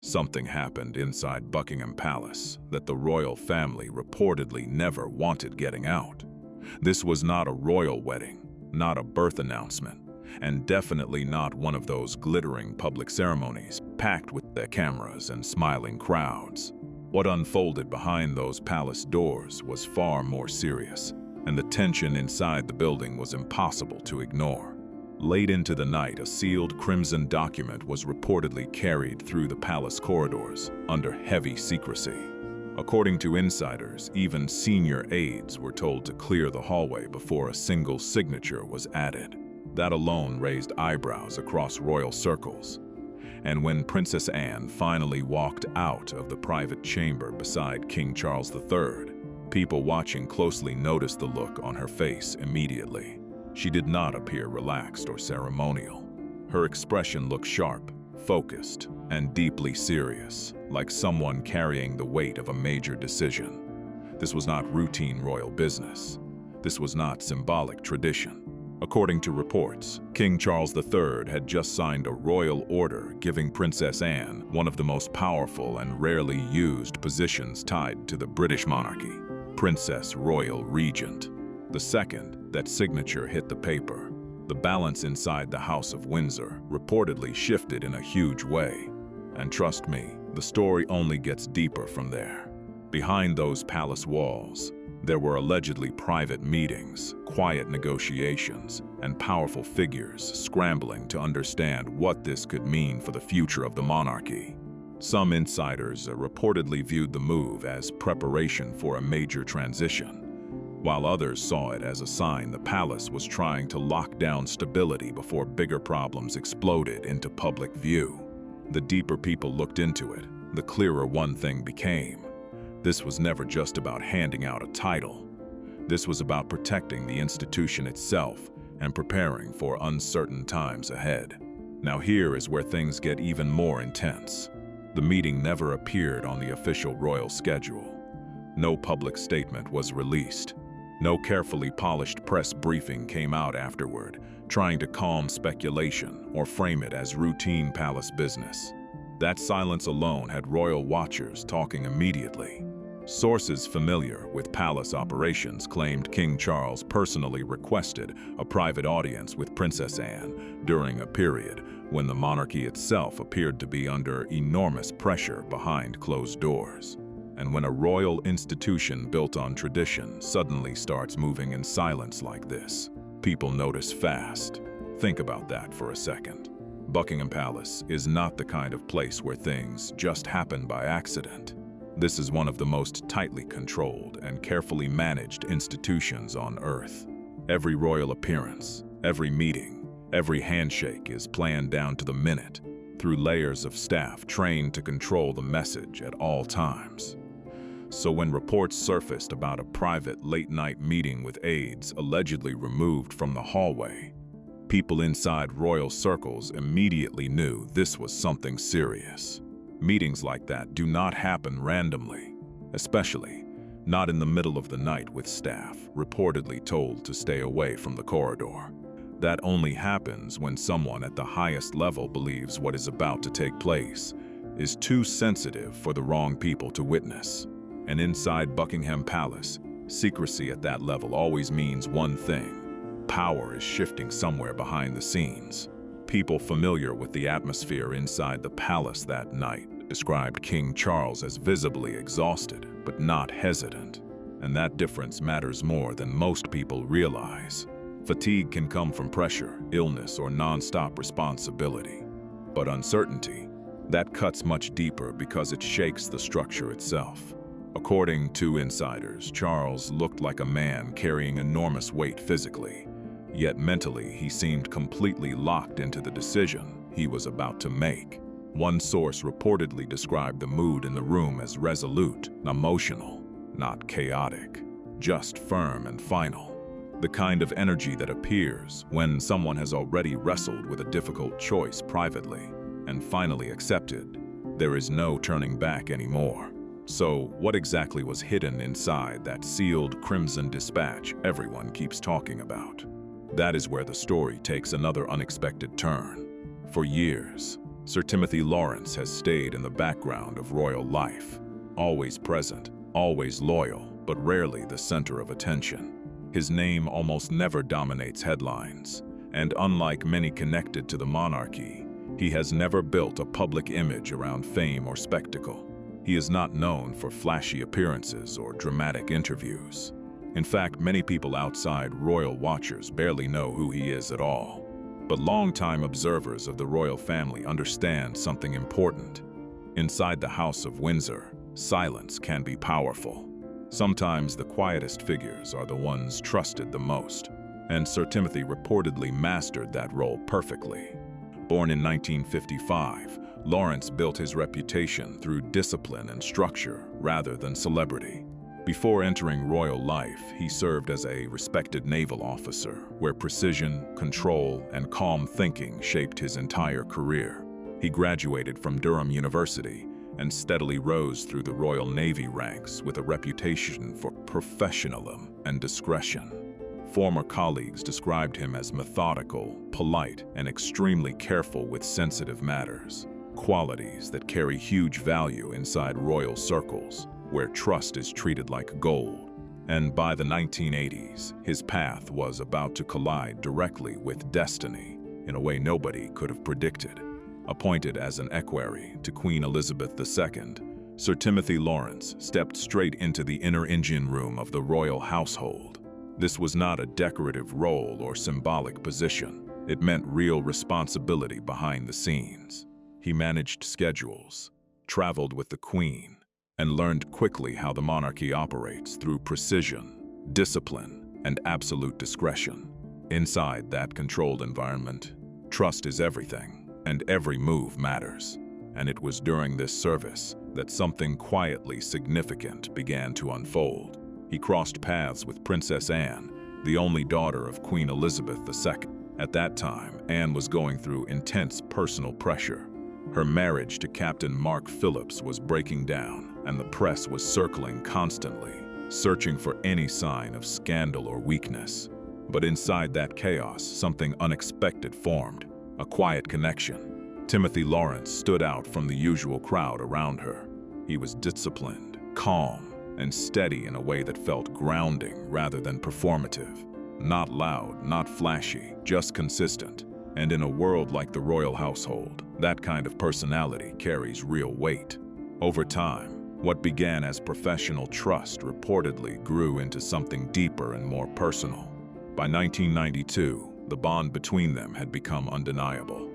Something happened inside Buckingham Palace that the royal family reportedly never wanted getting out. This was not a royal wedding, not a birth announcement, and definitely not one of those glittering public ceremonies packed with their cameras and smiling crowds. What unfolded behind those palace doors was far more serious, and the tension inside the building was impossible to ignore. Late into the night, a sealed crimson document was reportedly carried through the palace corridors under heavy secrecy. According to insiders, even senior aides were told to clear the hallway before a single signature was added. That alone raised eyebrows across royal circles. And when Princess Anne finally walked out of the private chamber beside King Charles III, people watching closely noticed the look on her face immediately. She did not appear relaxed or ceremonial. Her expression looked sharp, focused, and deeply serious, like someone carrying the weight of a major decision. This was not routine royal business. This was not symbolic tradition. According to reports, King Charles III had just signed a royal order giving Princess Anne one of the most powerful and rarely used positions tied to the British monarchy, Princess Royal Regent. The second that signature hit the paper, the balance inside the House of Windsor reportedly shifted in a huge way. And trust me, the story only gets deeper from there. Behind those palace walls, there were allegedly private meetings, quiet negotiations, and powerful figures scrambling to understand what this could mean for the future of the monarchy. Some insiders reportedly viewed the move as preparation for a major transition, while others saw it as a sign the palace was trying to lock down stability before bigger problems exploded into public view. The deeper people looked into it, the clearer one thing became. This was never just about handing out a title. This was about protecting the institution itself and preparing for uncertain times ahead. Now here is where things get even more intense. The meeting never appeared on the official royal schedule. No public statement was released. No carefully polished press briefing came out afterward, trying to calm speculation or frame it as routine palace business. That silence alone had royal watchers talking immediately. Sources familiar with palace operations claimed King Charles personally requested a private audience with Princess Anne during a period when the monarchy itself appeared to be under enormous pressure behind closed doors. And when a royal institution built on tradition suddenly starts moving in silence like this, people notice fast. Think about that for a second. Buckingham Palace is not the kind of place where things just happen by accident. This is one of the most tightly controlled and carefully managed institutions on Earth. Every royal appearance, every meeting, every handshake is planned down to the minute, through layers of staff trained to control the message at all times. So when reports surfaced about a private late-night meeting with aides allegedly removed from the hallway, people inside royal circles immediately knew this was something serious. Meetings like that do not happen randomly, especially not in the middle of the night with staff reportedly told to stay away from the corridor. That only happens when someone at the highest level believes what is about to take place is too sensitive for the wrong people to witness. And inside Buckingham Palace, secrecy at that level always means one thing: power is shifting somewhere behind the scenes. People familiar with the atmosphere inside the palace that night described King Charles as visibly exhausted, but not hesitant. And that difference matters more than most people realize. Fatigue can come from pressure, illness, or non-stop responsibility. But uncertainty, that cuts much deeper because it shakes the structure itself. According to insiders, Charles looked like a man carrying enormous weight physically, yet mentally he seemed completely locked into the decision he was about to make. One source reportedly described the mood in the room as resolute, emotional, not chaotic, just firm and final. The kind of energy that appears when someone has already wrestled with a difficult choice privately and finally accepted. There is no turning back anymore. So, what exactly was hidden inside that sealed crimson dispatch everyone keeps talking about? That is where the story takes another unexpected turn. For years, Sir Timothy Lawrence has stayed in the background of royal life, always present, always loyal, but rarely the center of attention. His name almost never dominates headlines, and unlike many connected to the monarchy, he has never built a public image around fame or spectacle. He is not known for flashy appearances or dramatic interviews. In fact, many people outside royal watchers barely know who he is at all. But longtime observers of the royal family understand something important. Inside the House of Windsor, silence can be powerful. Sometimes the quietest figures are the ones trusted the most, and Sir Timothy reportedly mastered that role perfectly. Born in 1955, Lawrence built his reputation through discipline and structure rather than celebrity. Before entering royal life, he served as a respected naval officer, where precision, control, and calm thinking shaped his entire career. He graduated from Durham University and steadily rose through the Royal Navy ranks with a reputation for professionalism and discretion. Former colleagues described him as methodical, polite, and extremely careful with sensitive matters, qualities that carry huge value inside royal circles, where trust is treated like gold. And by the 1980s, his path was about to collide directly with destiny in a way nobody could have predicted. Appointed as an equerry to Queen Elizabeth II, Sir Timothy Lawrence stepped straight into the inner engine room of the royal household. This was not a decorative role or symbolic position. It meant real responsibility behind the scenes. He managed schedules, traveled with the Queen, and learned quickly how the monarchy operates through precision, discipline, and absolute discretion. Inside that controlled environment, trust is everything, and every move matters. And it was during this service that something quietly significant began to unfold. He crossed paths with Princess Anne, the only daughter of Queen Elizabeth II. At that time, Anne was going through intense personal pressure. Her marriage to Captain Mark Phillips was breaking down, and the press was circling constantly, searching for any sign of scandal or weakness. But inside that chaos, something unexpected formed, a quiet connection. Timothy Lawrence stood out from the usual crowd around her. He was disciplined, calm, and steady in a way that felt grounding rather than performative. Not loud, not flashy, just consistent. And in a world like the royal household, that kind of personality carries real weight. Over time, what began as professional trust reportedly grew into something deeper and more personal. By 1992, the bond between them had become undeniable.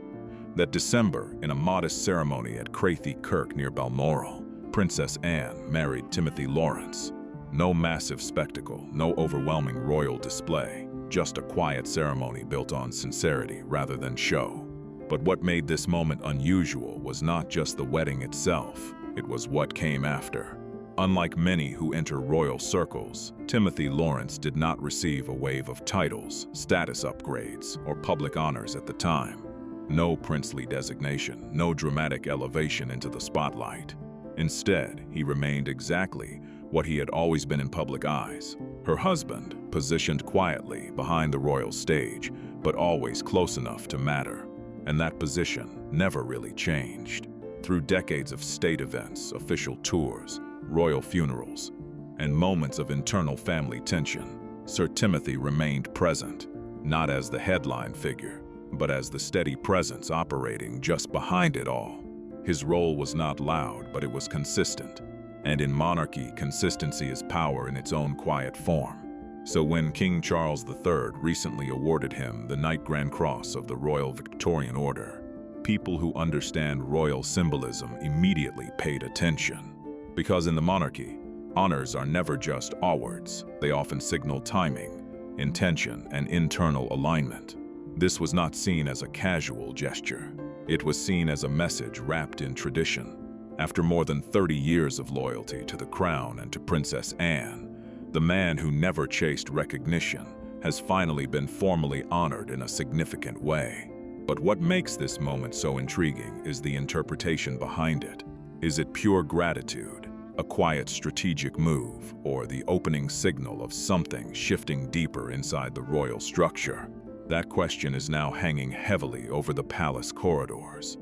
That December, in a modest ceremony at Crathie Kirk near Balmoral, Princess Anne married Timothy Lawrence. No massive spectacle, no overwhelming royal display, just a quiet ceremony built on sincerity rather than show. But what made this moment unusual was not just the wedding itself, it was what came after. Unlike many who enter royal circles, Timothy Lawrence did not receive a wave of titles, status upgrades, or public honors at the time. No princely designation, no dramatic elevation into the spotlight. Instead, he remained exactly what he had always been in public eyes. Her husband, positioned quietly behind the royal stage, but always close enough to matter. And that position never really changed. Through decades of state events, official tours, royal funerals, and moments of internal family tension, Sir Timothy remained present, not as the headline figure, but as the steady presence operating just behind it all. His role was not loud, but it was consistent. And in monarchy, consistency is power in its own quiet form. So when King Charles III recently awarded him the Knight Grand Cross of the Royal Victorian Order, people who understand royal symbolism immediately paid attention. Because in the monarchy, honors are never just awards. They often signal timing, intention, and internal alignment. This was not seen as a casual gesture. It was seen as a message wrapped in tradition. After more than 30 years of loyalty to the crown and to Princess Anne, the man who never chased recognition has finally been formally honored in a significant way. But what makes this moment so intriguing is the interpretation behind it. Is it pure gratitude, a quiet strategic move, or the opening signal of something shifting deeper inside the royal structure? That question is now hanging heavily over the palace corridors.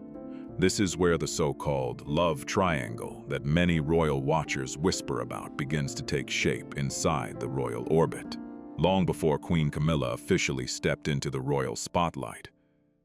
This is where the so-called love triangle that many royal watchers whisper about begins to take shape inside the royal orbit. Long before Queen Camilla officially stepped into the royal spotlight,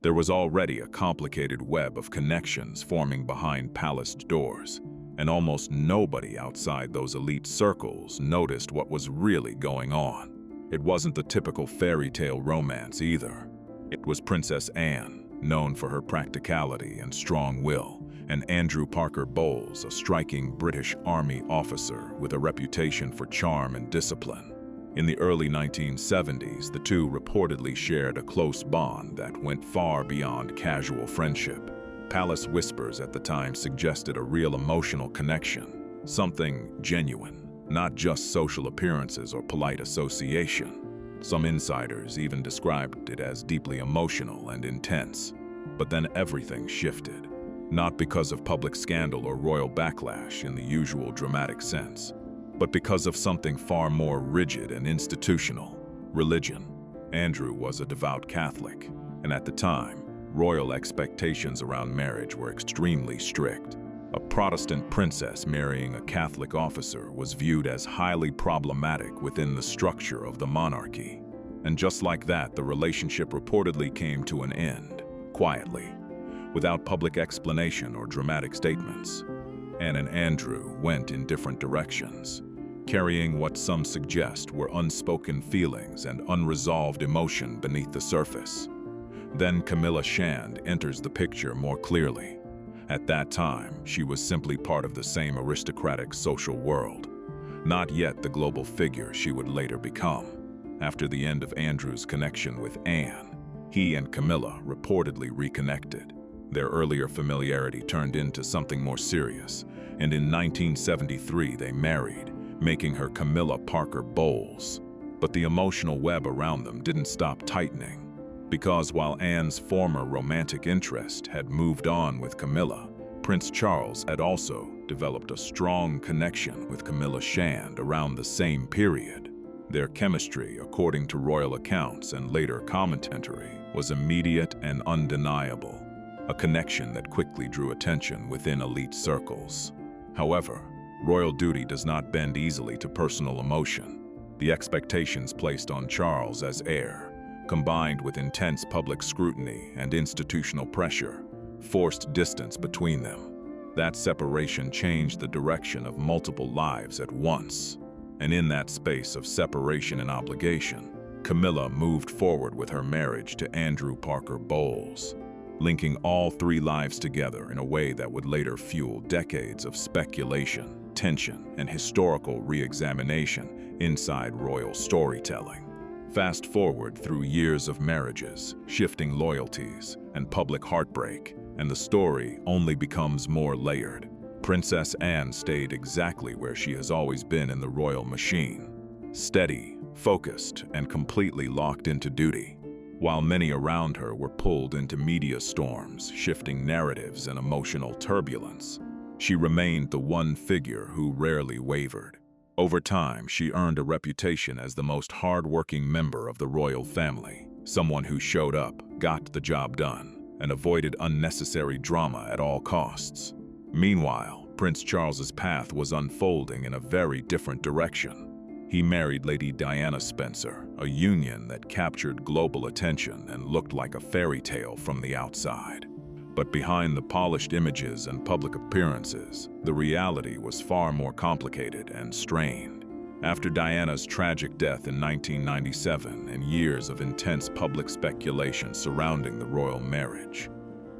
there was already a complicated web of connections forming behind palaced doors, and almost nobody outside those elite circles noticed what was really going on. It wasn't the typical fairy tale romance either. It was Princess Anne, known for her practicality and strong will, and Andrew Parker Bowles, a striking British Army officer with a reputation for charm and discipline. In the early 1970s, the two reportedly shared a close bond that went far beyond casual friendship. Palace whispers at the time suggested a real emotional connection, something genuine, not just social appearances or polite association. Some insiders even described it as deeply emotional and intense. But then everything shifted, not because of public scandal or royal backlash in the usual dramatic sense, but because of something far more rigid and institutional: religion. Andrew was a devout Catholic, and at the time, royal expectations around marriage were extremely strict. A Protestant princess marrying a Catholic officer was viewed as highly problematic within the structure of the monarchy. And just like that, the relationship reportedly came to an end, quietly, without public explanation or dramatic statements. Anne and Andrew went in different directions, carrying what some suggest were unspoken feelings and unresolved emotion beneath the surface. Then Camilla Shand enters the picture more clearly. At that time, she was simply part of the same aristocratic social world, not yet the global figure she would later become. After the end of Andrew's connection with Anne, he and Camilla reportedly reconnected. Their earlier familiarity turned into something more serious, and in 1973 they married, making her Camilla Parker Bowles. But the emotional web around them didn't stop tightening, because while Anne's former romantic interest had moved on with Camilla, Prince Charles had also developed a strong connection with Camilla Shand around the same period. Their chemistry, according to royal accounts and later commentary, was immediate and undeniable, a connection that quickly drew attention within elite circles. However, royal duty does not bend easily to personal emotion. The expectations placed on Charles as heir, combined with intense public scrutiny and institutional pressure, forced distance between them. That separation changed the direction of multiple lives at once. And in that space of separation and obligation, Camilla moved forward with her marriage to Andrew Parker Bowles, linking all three lives together in a way that would later fuel decades of speculation, tension, and historical re-examination inside royal storytelling. Fast forward through years of marriages, shifting loyalties, and public heartbreak, and the story only becomes more layered. Princess Anne stayed exactly where she has always been in the royal machine: steady, focused, and completely locked into duty. While many around her were pulled into media storms, shifting narratives, and emotional turbulence, she remained the one figure who rarely wavered. Over time, she earned a reputation as the most hard-working member of the royal family, someone who showed up, got the job done, and avoided unnecessary drama at all costs. Meanwhile, Prince Charles's path was unfolding in a very different direction. He married Lady Diana Spencer, a union that captured global attention and looked like a fairy tale from the outside. But behind the polished images and public appearances, the reality was far more complicated and strained. After Diana's tragic death in 1997 and years of intense public speculation surrounding the royal marriage,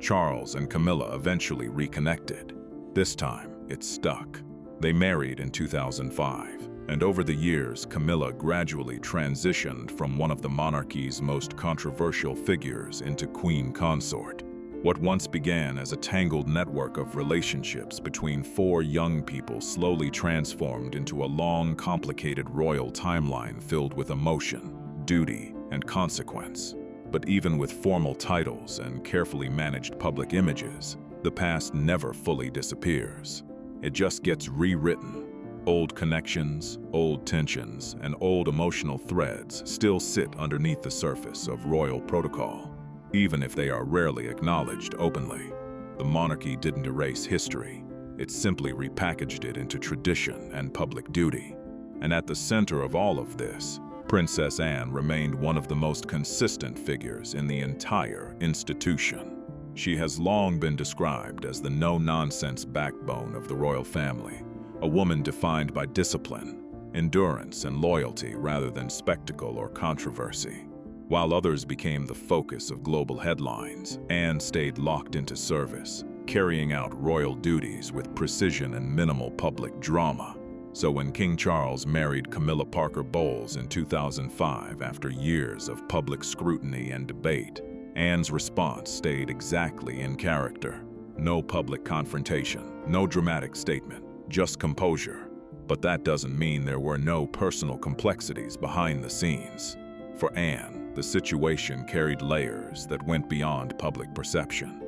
Charles and Camilla eventually reconnected. This time, it stuck. They married in 2005, and over the years, Camilla gradually transitioned from one of the monarchy's most controversial figures into queen consort. What once began as a tangled network of relationships between four young people slowly transformed into a long, complicated royal timeline filled with emotion, duty, and consequence. But even with formal titles and carefully managed public images, the past never fully disappears. It just gets rewritten. Old connections, old tensions, and old emotional threads still sit underneath the surface of royal protocol, even if they are rarely acknowledged openly. The monarchy didn't erase history. It simply repackaged it into tradition and public duty. And at the center of all of this, Princess Anne remained one of the most consistent figures in the entire institution. She has long been described as the no-nonsense backbone of the royal family, a woman defined by discipline, endurance, and loyalty rather than spectacle or controversy. While others became the focus of global headlines, Anne stayed locked into service, carrying out royal duties with precision and minimal public drama. So when King Charles married Camilla Parker Bowles in 2005 after years of public scrutiny and debate, Anne's response stayed exactly in character. No public confrontation, no dramatic statement, just composure. But that doesn't mean there were no personal complexities behind the scenes. For Anne, the situation carried layers that went beyond public perception.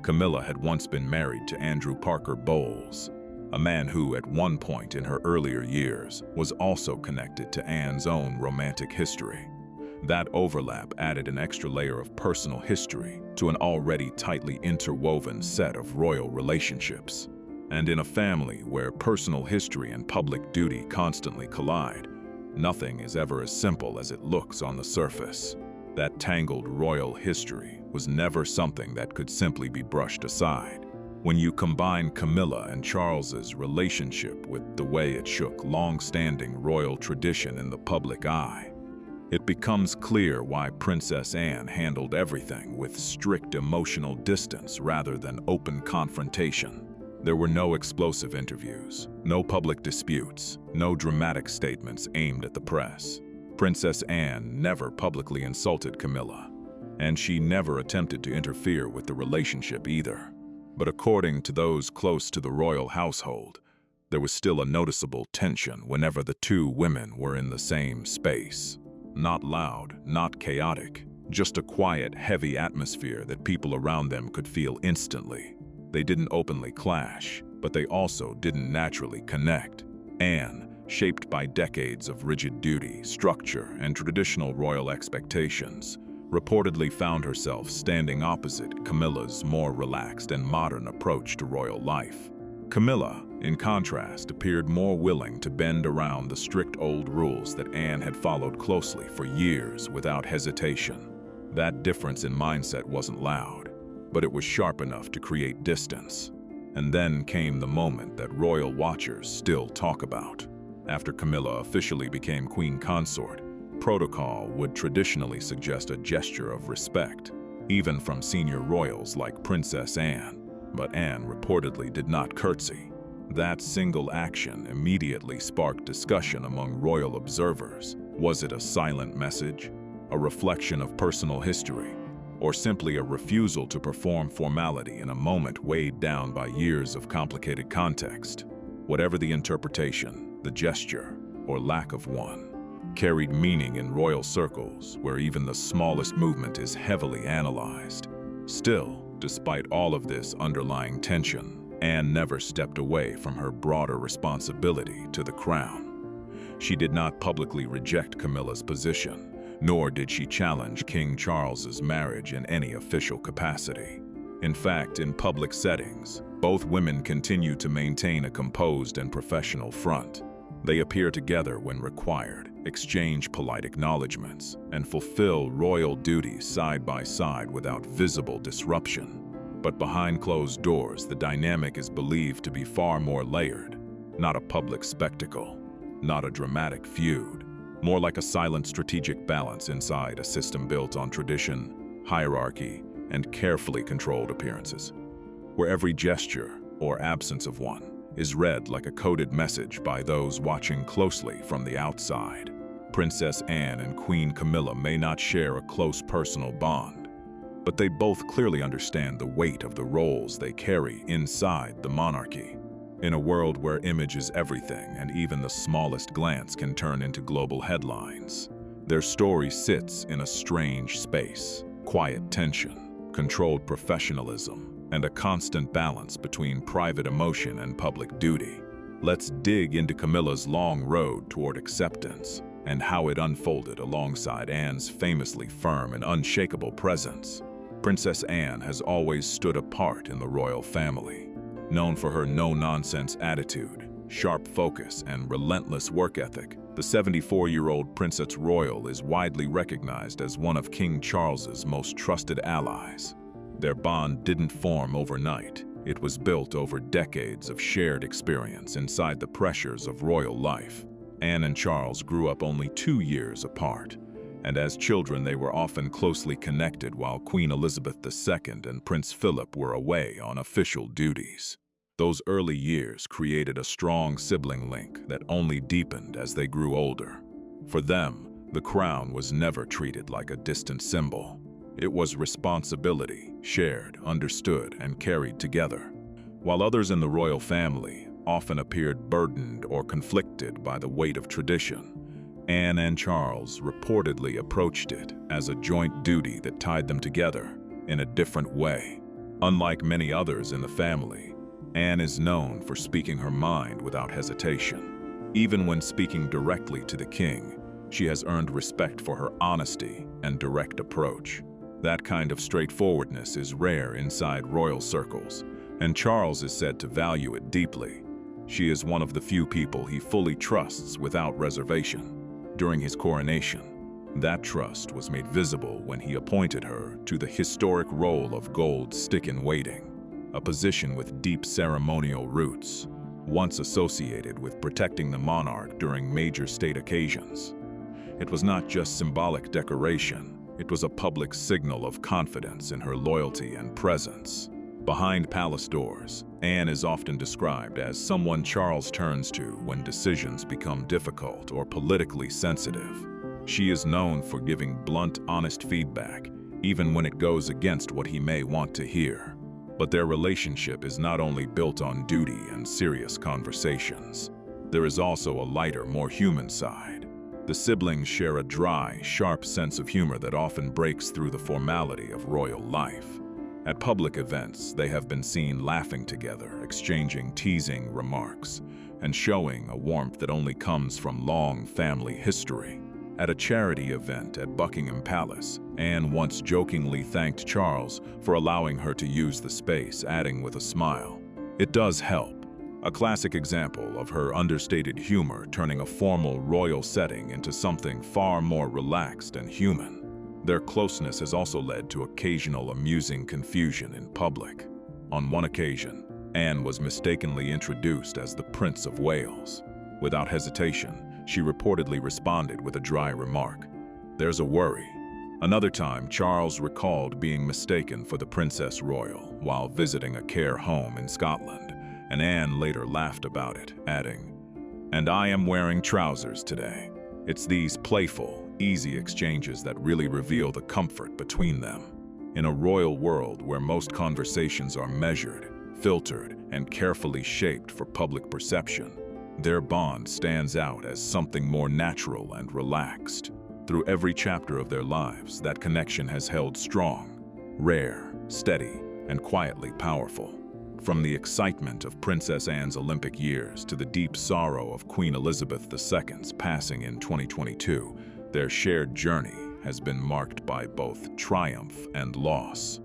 Camilla had once been married to Andrew Parker Bowles, a man who, at one point in her earlier years, was also connected to Anne's own romantic history. That overlap added an extra layer of personal history to an already tightly interwoven set of royal relationships. And in a family where personal history and public duty constantly collide, nothing is ever as simple as it looks on the surface. That tangled royal history was never something that could simply be brushed aside. When you combine Camilla and Charles's relationship with the way it shook long-standing royal tradition in the public eye, it becomes clear why Princess Anne handled everything with strict emotional distance rather than open confrontation. There were no explosive interviews, no public disputes, no dramatic statements aimed at the press. Princess Anne never publicly insulted Camilla, and she never attempted to interfere with the relationship either. But according to those close to the royal household, there was still a noticeable tension whenever the two women were in the same space. Not loud, not chaotic, just a quiet, heavy atmosphere that people around them could feel instantly. They didn't openly clash, but they also didn't naturally connect. Anne, shaped by decades of rigid duty, structure, and traditional royal expectations, reportedly found herself standing opposite Camilla's more relaxed and modern approach to royal life. Camilla, in contrast, appeared more willing to bend around the strict old rules that Anne had followed closely for years without hesitation. That difference in mindset wasn't loud, but it was sharp enough to create distance. And then came the moment that royal watchers still talk about. After Camilla officially became queen consort, protocol would traditionally suggest a gesture of respect, even from senior royals like Princess Anne. But Anne reportedly did not curtsy. That single action immediately sparked discussion among royal observers. Was it a silent message, a reflection of personal history, or simply a refusal to perform formality in a moment weighed down by years of complicated context? Whatever the interpretation, the gesture, or lack of one, carried meaning in royal circles where even the smallest movement is heavily analyzed. Still, despite all of this underlying tension, Anne never stepped away from her broader responsibility to the crown. She did not publicly reject Camilla's position, nor did she challenge King Charles's marriage in any official capacity. In fact, in public settings, both women continue to maintain a composed and professional front. They appear together when required, exchange polite acknowledgments, and fulfill royal duties side by side without visible disruption. But behind closed doors, the dynamic is believed to be far more layered, not a public spectacle, not a dramatic feud, more like a silent strategic balance inside a system built on tradition, hierarchy, and carefully controlled appearances, where every gesture, or absence of one, is read like a coded message by those watching closely from the outside. Princess Anne and Queen Camilla may not share a close personal bond, but they both clearly understand the weight of the roles they carry inside the monarchy. In a world where image is everything and even the smallest glance can turn into global headlines, their story sits in a strange space: quiet tension, controlled professionalism, and a constant balance between private emotion and public duty. Let's dig into Camilla's long road toward acceptance and how it unfolded alongside Anne's famously firm and unshakable presence. Princess Anne has always stood apart in the royal family. Known for her no-nonsense attitude, sharp focus, and relentless work ethic, the 74-year-old Princess Royal is widely recognized as one of King Charles's most trusted allies. Their bond didn't form overnight. It was built over decades of shared experience inside the pressures of royal life. Anne and Charles grew up only 2 years apart, and as children they were often closely connected while Queen Elizabeth II and Prince Philip were away on official duties. Those early years created a strong sibling link that only deepened as they grew older. For them, the crown was never treated like a distant symbol. It was responsibility, shared, understood, and carried together. While others in the royal family often appeared burdened or conflicted by the weight of tradition, Anne and Charles reportedly approached it as a joint duty that tied them together in a different way. Unlike many others in the family, Anne is known for speaking her mind without hesitation. Even when speaking directly to the king, she has earned respect for her honesty and direct approach. That kind of straightforwardness is rare inside royal circles, and Charles is said to value it deeply. She is one of the few people he fully trusts without reservation. During his coronation, that trust was made visible when he appointed her to the historic role of Gold Stick-in-Waiting, a position with deep ceremonial roots, once associated with protecting the monarch during major state occasions. It was not just symbolic decoration, it was a public signal of confidence in her loyalty and presence. Behind palace doors, Anne is often described as someone Charles turns to when decisions become difficult or politically sensitive. She is known for giving blunt, honest feedback, even when it goes against what he may want to hear. But their relationship is not only built on duty and serious conversations. There is also a lighter, more human side. The siblings share a dry, sharp sense of humor that often breaks through the formality of royal life. At public events, they have been seen laughing together, exchanging teasing remarks, and showing a warmth that only comes from long family history. At a charity event at Buckingham Palace, Anne once jokingly thanked Charles for allowing her to use the space, adding with a smile, "It does help." A classic example of her understated humor turning a formal royal setting into something far more relaxed and human. Their closeness has also led to occasional amusing confusion in public. On one occasion, Anne was mistakenly introduced as the Prince of Wales. Without hesitation, she reportedly responded with a dry remark, "There's a worry." Another time, Charles recalled being mistaken for the Princess Royal while visiting a care home in Scotland, and Anne later laughed about it, adding, "And I am wearing trousers today." It's these playful, easy exchanges that really reveal the comfort between them. In a royal world where most conversations are measured, filtered, and carefully shaped for public perception, their bond stands out as something more natural and relaxed. Through every chapter of their lives, that connection has held strong, rare, steady, and quietly powerful. From the excitement of Princess Anne's Olympic years to the deep sorrow of Queen Elizabeth II's passing in 2022, their shared journey has been marked by both triumph and loss.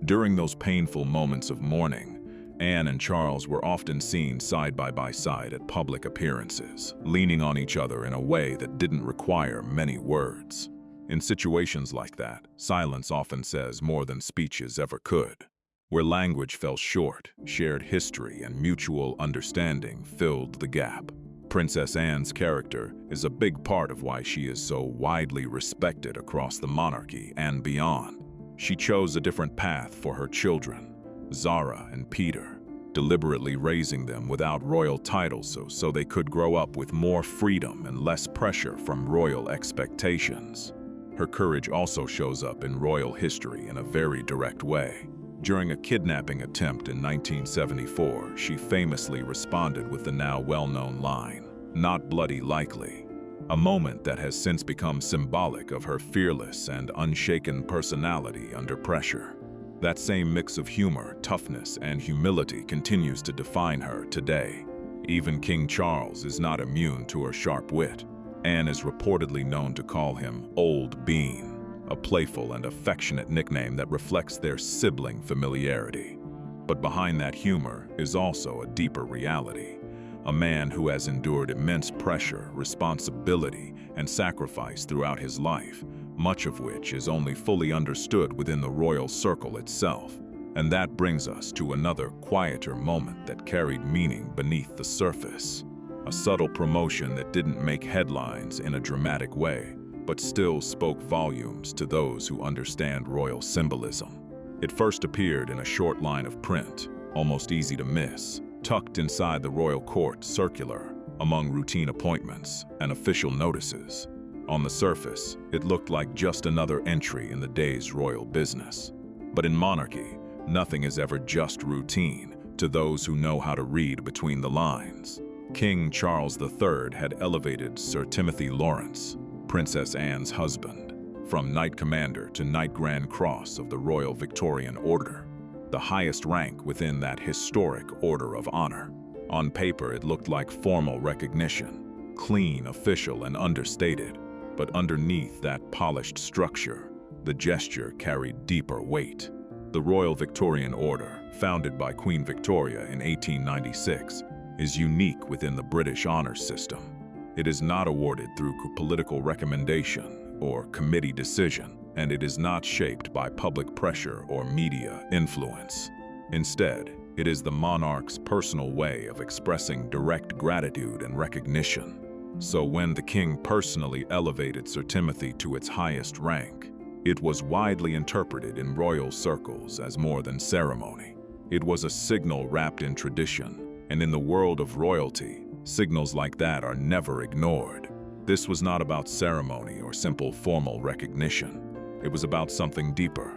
During those painful moments of mourning, Anne and Charles were often seen side by side at public appearances, leaning on each other in a way that didn't require many words. In situations like that, silence often says more than speeches ever could. Where language fell short, shared history and mutual understanding filled the gap. Princess Anne's character is a big part of why she is so widely respected across the monarchy and beyond. She chose a different path for her children, Zara and Peter, deliberately raising them without royal titles so they could grow up with more freedom and less pressure from royal expectations. Her courage also shows up in royal history in a very direct way. During a kidnapping attempt in 1974, she famously responded with the now well-known line, "Not bloody likely," a moment that has since become symbolic of her fearless and unshaken personality under pressure. That same mix of humor, toughness, and humility continues to define her today. Even King Charles is not immune to her sharp wit. Anne is reportedly known to call him Old Bean, a playful and affectionate nickname that reflects their sibling familiarity. But behind that humor is also a deeper reality. A man who has endured immense pressure, responsibility, and sacrifice throughout his life, much of which is only fully understood within the royal circle itself. And that brings us to another quieter moment that carried meaning beneath the surface. A subtle promotion that didn't make headlines in a dramatic way, but still spoke volumes to those who understand royal symbolism. It first appeared in a short line of print, almost easy to miss, tucked inside the royal court circular, among routine appointments and official notices. On the surface, it looked like just another entry in the day's royal business. But in monarchy, nothing is ever just routine to those who know how to read between the lines. King Charles III had elevated Sir Timothy Lawrence, Princess Anne's husband, from Knight Commander to Knight Grand Cross of the Royal Victorian Order, the highest rank within that historic Order of Honor. On paper, it looked like formal recognition, clean, official, and understated. But underneath that polished structure, the gesture carried deeper weight. The Royal Victorian Order, founded by Queen Victoria in 1896, is unique within the British honor system. It is not awarded through political recommendation or committee decision, and it is not shaped by public pressure or media influence. Instead, it is the monarch's personal way of expressing direct gratitude and recognition. So when the king personally elevated Sir Timothy to its highest rank, it was widely interpreted in royal circles as more than ceremony. It was a signal wrapped in tradition, and in the world of royalty, signals like that are never ignored. This was not about ceremony or simple formal recognition. It was about something deeper: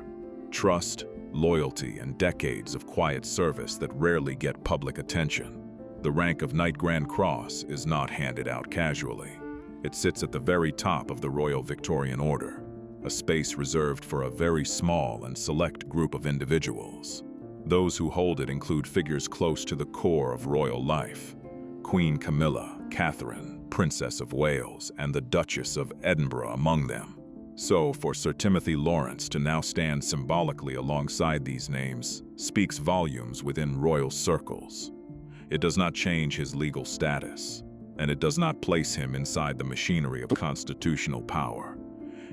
trust, loyalty, and decades of quiet service that rarely get public attention. The rank of Knight Grand Cross is not handed out casually. It sits at the very top of the Royal Victorian Order, a space reserved for a very small and select group of individuals. Those who hold it include figures close to the core of royal life: Queen Camilla, Catherine, Princess of Wales, and the Duchess of Edinburgh among them. So, for Sir Timothy Lawrence to now stand symbolically alongside these names speaks volumes within royal circles. It does not change his legal status, and it does not place him inside the machinery of constitutional power.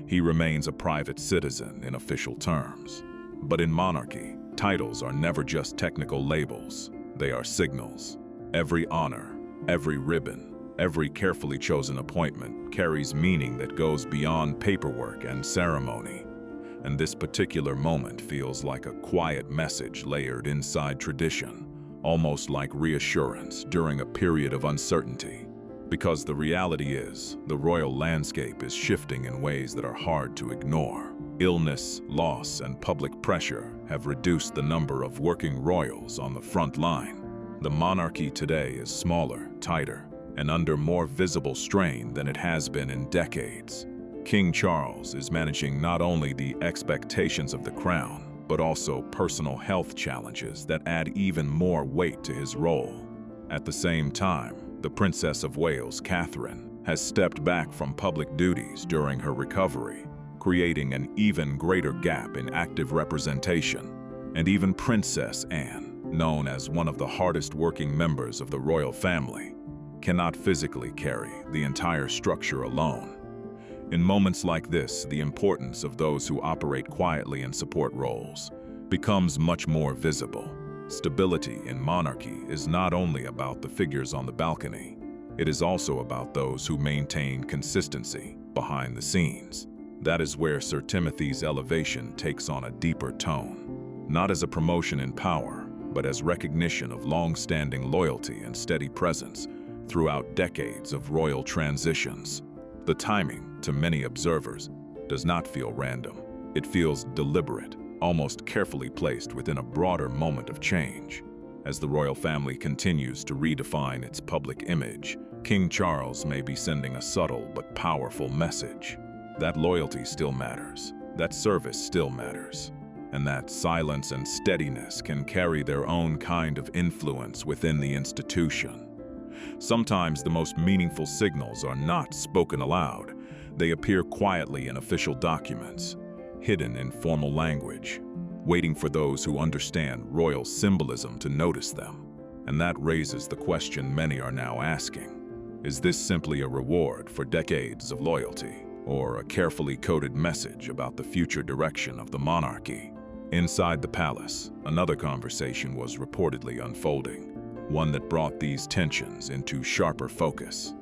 He remains a private citizen in official terms. But in monarchy, titles are never just technical labels. They are signals. Every honor, every ribbon, every carefully chosen appointment carries meaning that goes beyond paperwork and ceremony. And this particular moment feels like a quiet message layered inside tradition, almost like reassurance during a period of uncertainty. Because the reality is, the royal landscape is shifting in ways that are hard to ignore. Illness, loss, and public pressure have reduced the number of working royals on the front line. The monarchy today is smaller, tighter, and under more visible strain than it has been in decades. King Charles is managing not only the expectations of the crown, but also personal health challenges that add even more weight to his role. At the same time, the Princess of Wales, Catherine, has stepped back from public duties during her recovery, creating an even greater gap in active representation. And even Princess Anne, known as one of the hardest-working members of the royal family, cannot physically carry the entire structure alone. In moments like this, the importance of those who operate quietly in support roles becomes much more visible. Stability in monarchy is not only about the figures on the balcony, it is also about those who maintain consistency behind the scenes. That is where Sir Timothy's elevation takes on a deeper tone, not as a promotion in power, but as recognition of long-standing loyalty and steady presence throughout decades of royal transitions. The timing, to many observers, does not feel random. It feels deliberate, almost carefully placed within a broader moment of change. As the royal family continues to redefine its public image, King Charles may be sending a subtle but powerful message. That loyalty still matters, that service still matters, and that silence and steadiness can carry their own kind of influence within the institution. Sometimes the most meaningful signals are not spoken aloud. They appear quietly in official documents, hidden in formal language, waiting for those who understand royal symbolism to notice them. And that raises the question many are now asking. Is this simply a reward for decades of loyalty, or a carefully coded message about the future direction of the monarchy? Inside the palace, another conversation was reportedly unfolding, one that brought these tensions into sharper focus.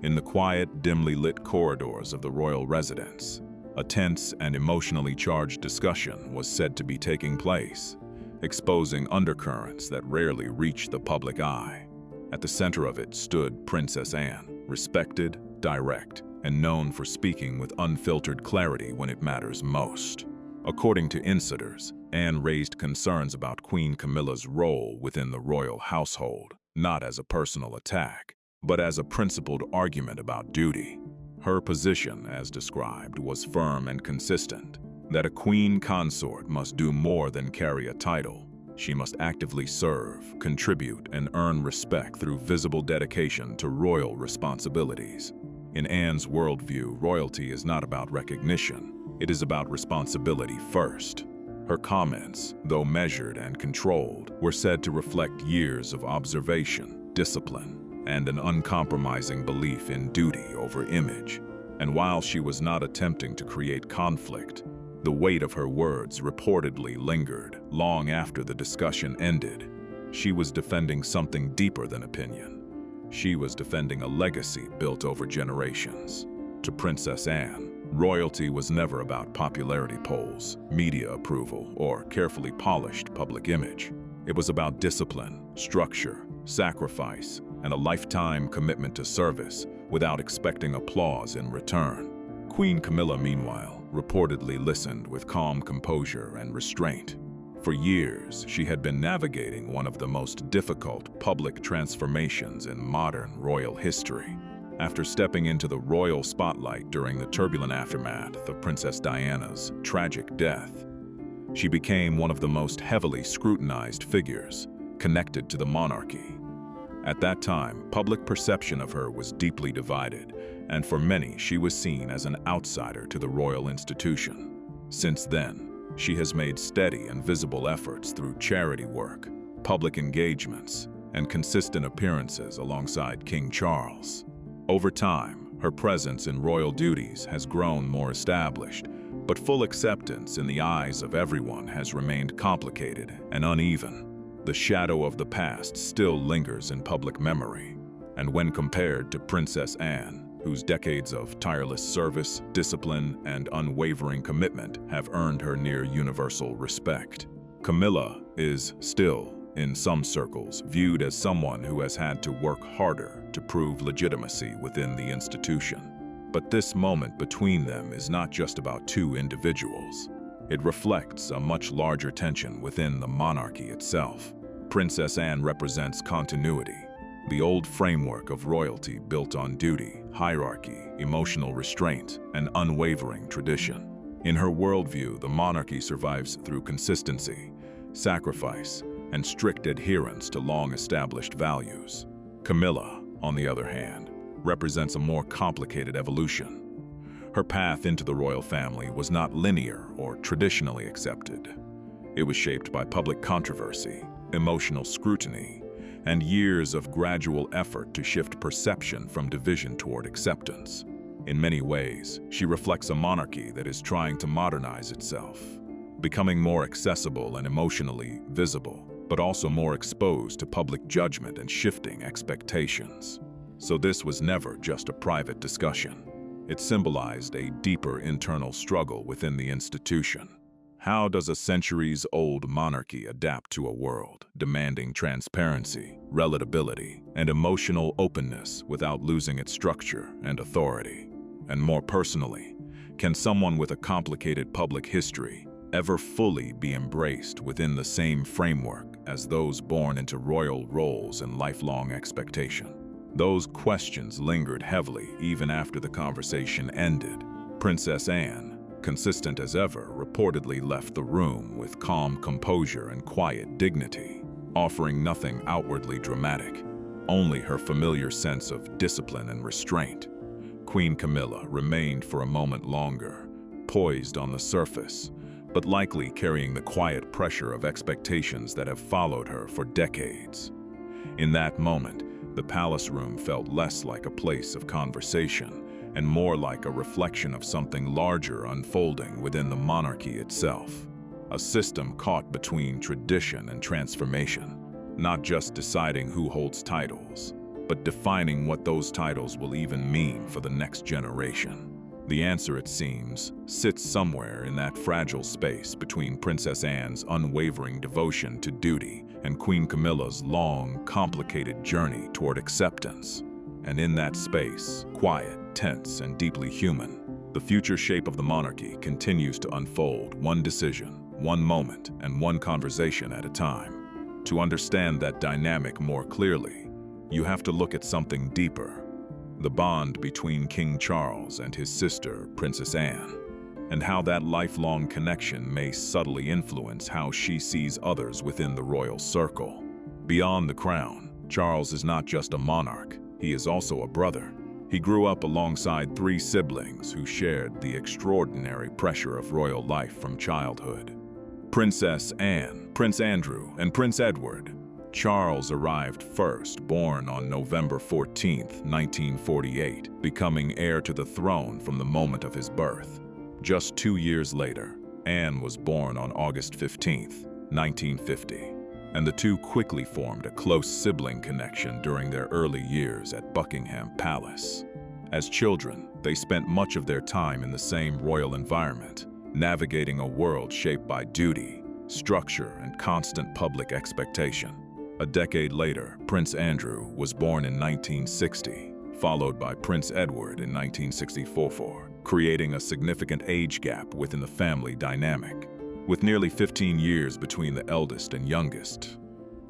In the quiet, dimly lit corridors of the royal residence, a tense and emotionally charged discussion was said to be taking place, exposing undercurrents that rarely reach the public eye. At the center of it stood Princess Anne, respected, direct, and known for speaking with unfiltered clarity when it matters most. According to insiders, Anne raised concerns about Queen Camilla's role within the royal household, not as a personal attack, but as a principled argument about duty. Her position, as described, was firm and consistent, that a queen consort must do more than carry a title. She must actively serve, contribute, and earn respect through visible dedication to royal responsibilities. In Anne's worldview, royalty is not about recognition. It is about responsibility first. Her comments, though measured and controlled, were said to reflect years of observation, discipline, and an uncompromising belief in duty over image. And while she was not attempting to create conflict, the weight of her words reportedly lingered long after the discussion ended. She was defending something deeper than opinion. She was defending a legacy built over generations. To Princess Anne, royalty was never about popularity polls, media approval, or carefully polished public image. It was about discipline, structure, sacrifice, and a lifetime commitment to service without expecting applause in return. Queen Camilla, meanwhile, reportedly listened with calm composure and restraint. For years, she had been navigating one of the most difficult public transformations in modern royal history. After stepping into the royal spotlight during the turbulent aftermath of Princess Diana's tragic death, she became one of the most heavily scrutinized figures connected to the monarchy. At that time, public perception of her was deeply divided, and for many, she was seen as an outsider to the royal institution. Since then, she has made steady and visible efforts through charity work, public engagements, and consistent appearances alongside King Charles. Over time, her presence in royal duties has grown more established, but full acceptance in the eyes of everyone has remained complicated and uneven. The shadow of the past still lingers in public memory, and when compared to Princess Anne, whose decades of tireless service, discipline, and unwavering commitment have earned her near universal respect, Camilla is still, in some circles, viewed as someone who has had to work harder to prove legitimacy within the institution. But this moment between them is not just about two individuals. It reflects a much larger tension within the monarchy itself. Princess Anne represents continuity, the old framework of royalty built on duty, hierarchy, emotional restraint, and unwavering tradition. In her worldview, the monarchy survives through consistency, sacrifice, and strict adherence to long-established values. Camilla, on the other hand, represents a more complicated evolution. Her path into the royal family was not linear or traditionally accepted. It was shaped by public controversy, emotional scrutiny, and years of gradual effort to shift perception from division toward acceptance. In many ways, she reflects a monarchy that is trying to modernize itself, becoming more accessible and emotionally visible, but also more exposed to public judgment and shifting expectations. So this was never just a private discussion. It symbolized a deeper internal struggle within the institution. How does a centuries-old monarchy adapt to a world demanding transparency, relatability, and emotional openness without losing its structure and authority? And more personally, can someone with a complicated public history ever fully be embraced within the same framework as those born into royal roles and lifelong expectation? Those questions lingered heavily even after the conversation ended. Princess Anne, consistent as ever, reportedly left the room with calm composure and quiet dignity, offering nothing outwardly dramatic, only her familiar sense of discipline and restraint. Queen Camilla remained for a moment longer, poised on the surface, but likely carrying the quiet pressure of expectations that have followed her for decades. In that moment, the palace room felt less like a place of conversation and more like a reflection of something larger unfolding within the monarchy itself. A system caught between tradition and transformation, not just deciding who holds titles, but defining what those titles will even mean for the next generation. The answer, it seems, sits somewhere in that fragile space between Princess Anne's unwavering devotion to duty and Queen Camilla's long, complicated journey toward acceptance. And in that space, quiet, tense, and deeply human, the future shape of the monarchy continues to unfold, one decision, one moment, and one conversation at a time. To understand that dynamic more clearly, you have to look at something deeper: the bond between King Charles and his sister, Princess Anne, and how that lifelong connection may subtly influence how she sees others within the royal circle. Beyond the crown, Charles is not just a monarch, he is also a brother. He grew up alongside three siblings who shared the extraordinary pressure of royal life from childhood: Princess Anne, Prince Andrew, and Prince Edward. Charles arrived first, born on November 14, 1948, becoming heir to the throne from the moment of his birth. Just 2 years later, Anne was born on August 15, 1950, and the two quickly formed a close sibling connection during their early years at Buckingham Palace. As children, they spent much of their time in the same royal environment, navigating a world shaped by duty, structure, and constant public expectation. A decade later, Prince Andrew was born in 1960, followed by Prince Edward in 1964, creating a significant age gap within the family dynamic. With nearly 15 years between the eldest and youngest,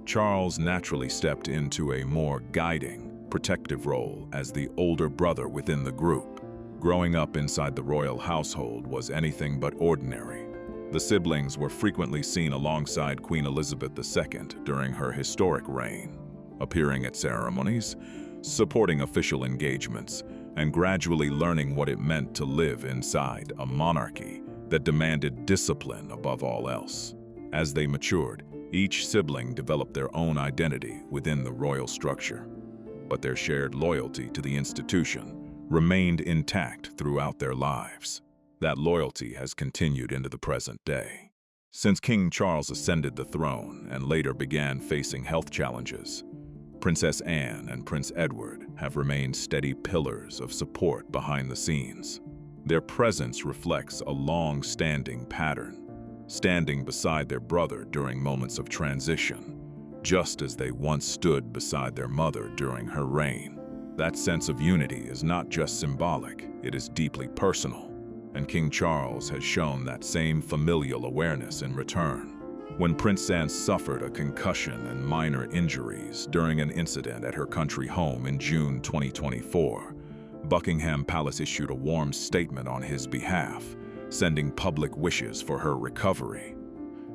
Charles naturally stepped into a more guiding, protective role as the older brother within the group. Growing up inside the royal household was anything but ordinary. The siblings were frequently seen alongside Queen Elizabeth II during her historic reign, appearing at ceremonies, supporting official engagements, and gradually learning what it meant to live inside a monarchy that demanded discipline above all else. As they matured, each sibling developed their own identity within the royal structure, but their shared loyalty to the institution remained intact throughout their lives. That loyalty has continued into the present day. Since King Charles ascended the throne and later began facing health challenges, Princess Anne and Prince Edward have remained steady pillars of support behind the scenes. Their presence reflects a long-standing pattern, standing beside their brother during moments of transition, just as they once stood beside their mother during her reign. That sense of unity is not just symbolic, it is deeply personal. And King Charles has shown that same familial awareness in return. When Princess Anne suffered a concussion and minor injuries during an incident at her country home in June 2024, Buckingham Palace issued a warm statement on his behalf, sending public wishes for her recovery.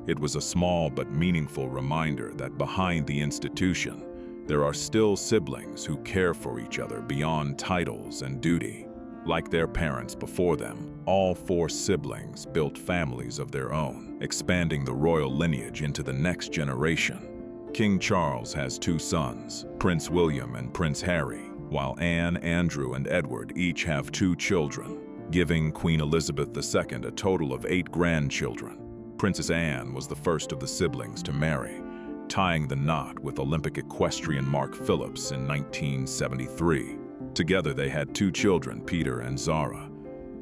It was a small but meaningful reminder that behind the institution, there are still siblings who care for each other beyond titles and duty. Like their parents before them, all four siblings built families of their own, expanding the royal lineage into the next generation. King Charles has two sons, Prince William and Prince Harry, while Anne, Andrew, and Edward each have 2 children, giving Queen Elizabeth II a total of 8 grandchildren. Princess Anne was the first of the siblings to marry, tying the knot with Olympic equestrian Mark Phillips in 1973. Together they had 2 children, Peter and Zara,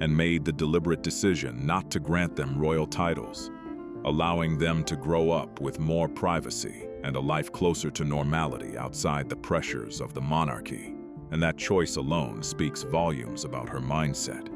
and made the deliberate decision not to grant them royal titles, allowing them to grow up with more privacy and a life closer to normality outside the pressures of the monarchy. And that choice alone speaks volumes about her mindset: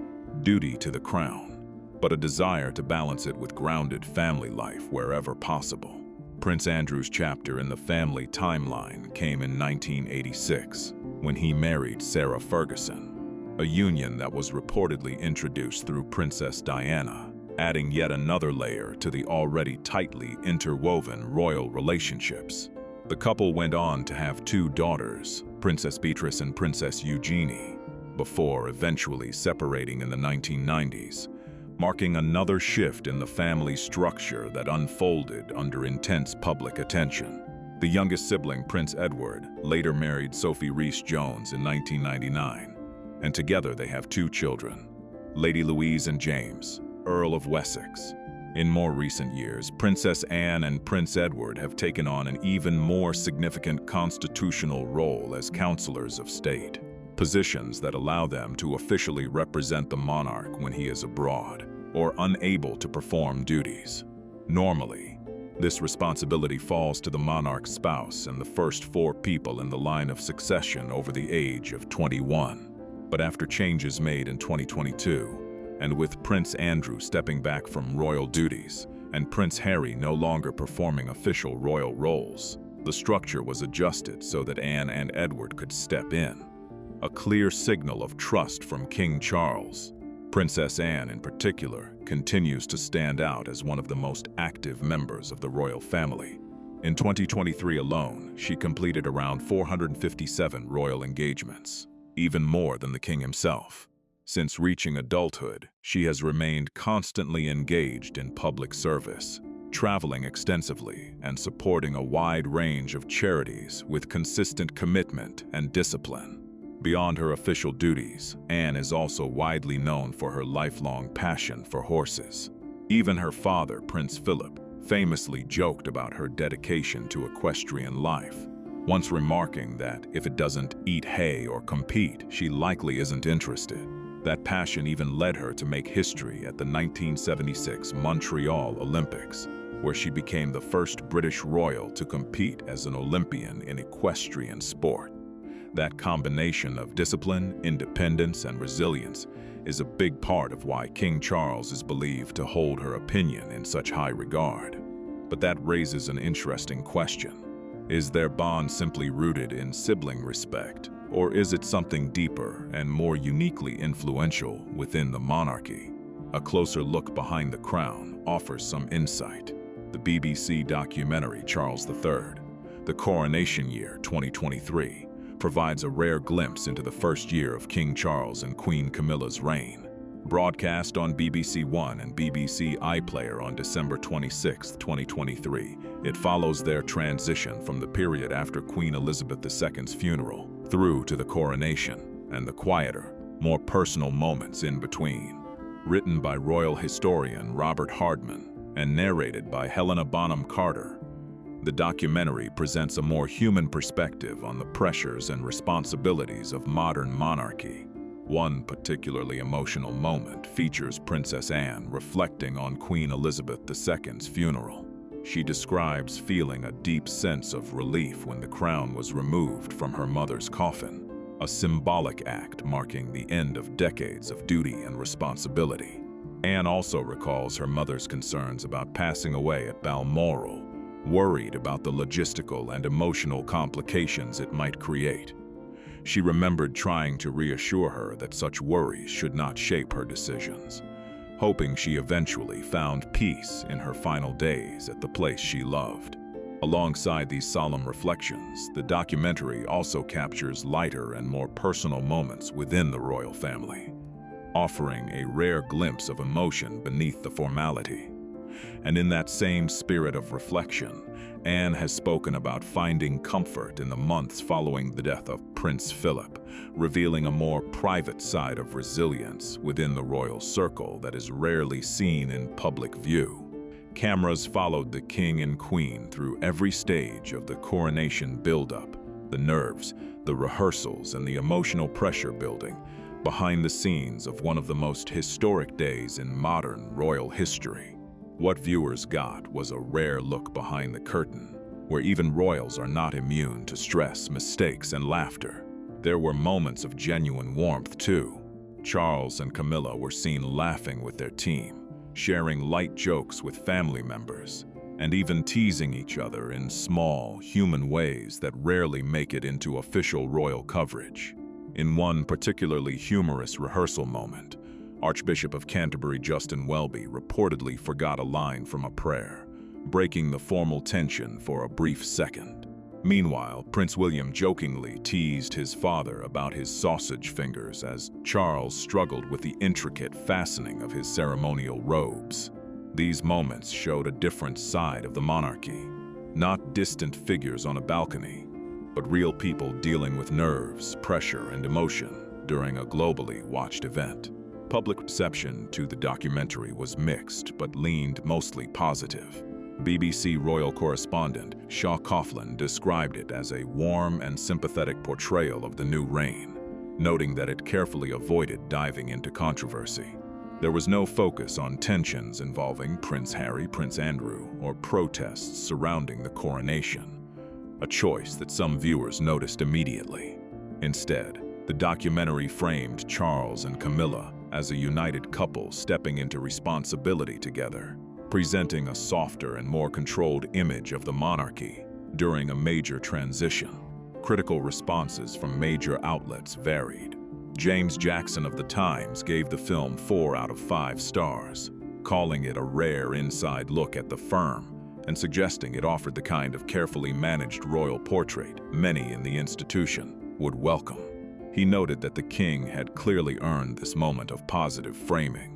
duty to the crown, but a desire to balance it with grounded family life wherever possible. Prince Andrew's chapter in the family timeline came in 1986, when he married Sarah Ferguson, a union that was reportedly introduced through Princess Diana, adding yet another layer to the already tightly interwoven royal relationships. The couple went on to have 2 daughters, Princess Beatrice and Princess Eugenie, before eventually separating in the 1990s, marking another shift in the family structure that unfolded under intense public attention. The youngest sibling, Prince Edward, later married Sophie Rhys-Jones in 1999, and together they have 2 children, Lady Louise and James, Earl of Wessex. In more recent years, Princess Anne and Prince Edward have taken on an even more significant constitutional role as counselors of state, positions that allow them to officially represent the monarch when he is abroad or unable to perform duties. Normally, this responsibility falls to the monarch's spouse and the first 4 people in the line of succession over the age of 21. But after changes made in 2022, and with Prince Andrew stepping back from royal duties and Prince Harry no longer performing official royal roles, the structure was adjusted so that Anne and Edward could step in. A clear signal of trust from King Charles. Princess Anne, in particular, continues to stand out as one of the most active members of the royal family. In 2023 alone, she completed around 457 royal engagements, even more than the king himself. Since reaching adulthood, she has remained constantly engaged in public service, traveling extensively and supporting a wide range of charities with consistent commitment and discipline. Beyond her official duties, Anne is also widely known for her lifelong passion for horses. Even her father, Prince Philip, famously joked about her dedication to equestrian life, once remarking that if it doesn't eat hay or compete, she likely isn't interested. That passion even led her to make history at the 1976 Montreal Olympics, where she became the first British royal to compete as an Olympian in equestrian sport. That combination of discipline, independence, and resilience is a big part of why King Charles is believed to hold her opinion in such high regard. But that raises an interesting question. Is their bond simply rooted in sibling respect, or is it something deeper and more uniquely influential within the monarchy? A closer look behind the crown offers some insight. The BBC documentary Charles III, The Coronation Year 2023, provides a rare glimpse into the first year of King Charles and Queen Camilla's reign. Broadcast on BBC One and BBC iPlayer on December 26, 2023, it follows their transition from the period after Queen Elizabeth II's funeral through to the coronation and the quieter, more personal moments in between. Written by royal historian Robert Hardman and narrated by Helena Bonham Carter, the documentary presents a more human perspective on the pressures and responsibilities of modern monarchy. One particularly emotional moment features Princess Anne reflecting on Queen Elizabeth II's funeral. She describes feeling a deep sense of relief when the crown was removed from her mother's coffin, a symbolic act marking the end of decades of duty and responsibility. Anne also recalls her mother's concerns about passing away at Balmoral, worried about the logistical and emotional complications it might create. She remembered trying to reassure her that such worries should not shape her decisions, hoping she eventually found peace in her final days at the place she loved. Alongside these solemn reflections, the documentary also captures lighter and more personal moments within the royal family, offering a rare glimpse of emotion beneath the formality. And in that same spirit of reflection, Anne has spoken about finding comfort in the months following the death of Prince Philip, revealing a more private side of resilience within the royal circle that is rarely seen in public view. Cameras followed the king and queen through every stage of the coronation build-up, the nerves, the rehearsals, and the emotional pressure building behind the scenes of one of the most historic days in modern royal history. What viewers got was a rare look behind the curtain, where even royals are not immune to stress, mistakes, and laughter. There were moments of genuine warmth, too. Charles and Camilla were seen laughing with their team, sharing light jokes with family members, and even teasing each other in small, human ways that rarely make it into official royal coverage. In one particularly humorous rehearsal moment, Archbishop of Canterbury Justin Welby reportedly forgot a line from a prayer, breaking the formal tension for a brief second. Meanwhile, Prince William jokingly teased his father about his sausage fingers as Charles struggled with the intricate fastening of his ceremonial robes. These moments showed a different side of the monarchy, not distant figures on a balcony, but real people dealing with nerves, pressure, and emotion during a globally watched event. Public reception to the documentary was mixed but leaned mostly positive. BBC royal correspondent Shaw Coughlin described it as a warm and sympathetic portrayal of the new reign, noting that it carefully avoided diving into controversy. There was no focus on tensions involving Prince Harry, Prince Andrew, or protests surrounding the coronation, a choice that some viewers noticed immediately. Instead, the documentary framed Charles and Camilla as a united couple stepping into responsibility together, presenting a softer and more controlled image of the monarchy during a major transition. Critical responses from major outlets varied. James Jackson of The Times gave the film 4 out of 5 stars, calling it a rare inside look at the firm and suggesting it offered the kind of carefully managed royal portrait many in the institution would welcome. He noted that the king had clearly earned this moment of positive framing,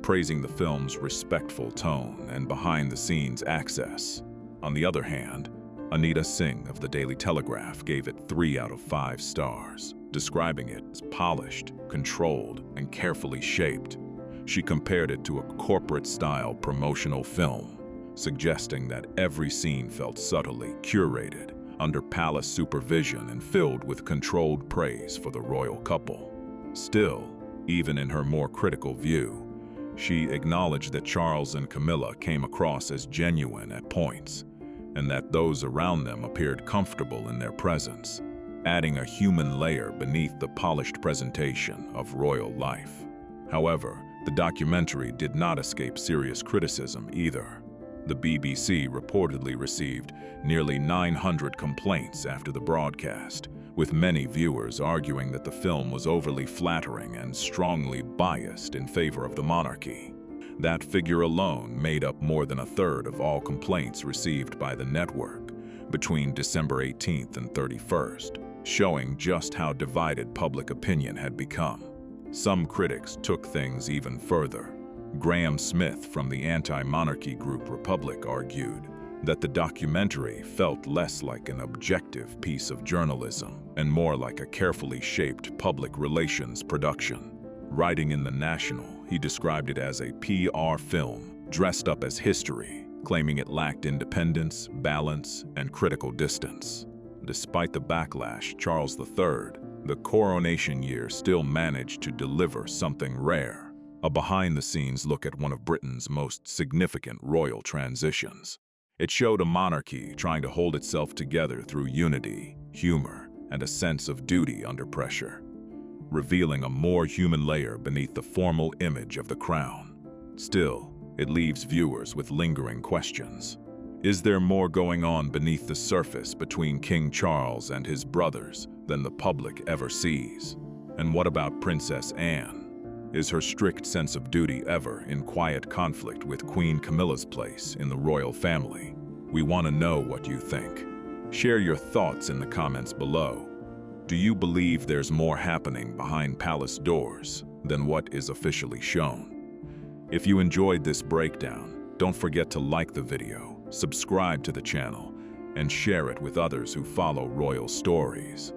praising the film's respectful tone and behind-the-scenes access. On the other hand, Anita Singh of the Daily Telegraph gave it 3 out of 5 stars, describing it as polished, controlled, and carefully shaped. She compared it to a corporate-style promotional film, suggesting that every scene felt subtly curated, under palace supervision and filled with controlled praise for the royal couple. Still, even in her more critical view, she acknowledged that Charles and Camilla came across as genuine at points, and that those around them appeared comfortable in their presence, adding a human layer beneath the polished presentation of royal life. However, the documentary did not escape serious criticism either. The BBC reportedly received nearly 900 complaints after the broadcast, with many viewers arguing that the film was overly flattering and strongly biased in favor of the monarchy. That figure alone made up more than a third of all complaints received by the network between December 18th and 31st, showing just how divided public opinion had become. Some critics took things even further. Graham Smith from the anti-monarchy group Republic argued that the documentary felt less like an objective piece of journalism and more like a carefully shaped public relations production. Writing in The National, he described it as a PR film dressed up as history, claiming it lacked independence, balance, and critical distance. Despite the backlash, Charles III, the coronation year, still managed to deliver something rare, a behind-the-scenes look at one of Britain's most significant royal transitions. It showed a monarchy trying to hold itself together through unity, humor, and a sense of duty under pressure, revealing a more human layer beneath the formal image of the crown. Still, it leaves viewers with lingering questions. Is there more going on beneath the surface between King Charles and his brothers than the public ever sees? And what about Princess Anne? Is her strict sense of duty ever in quiet conflict with Queen Camilla's place in the royal family? We want to know what you think. Share your thoughts in the comments below. Do you believe there's more happening behind palace doors than what is officially shown? If you enjoyed this breakdown, don't forget to like the video, subscribe to the channel, and share it with others who follow royal stories.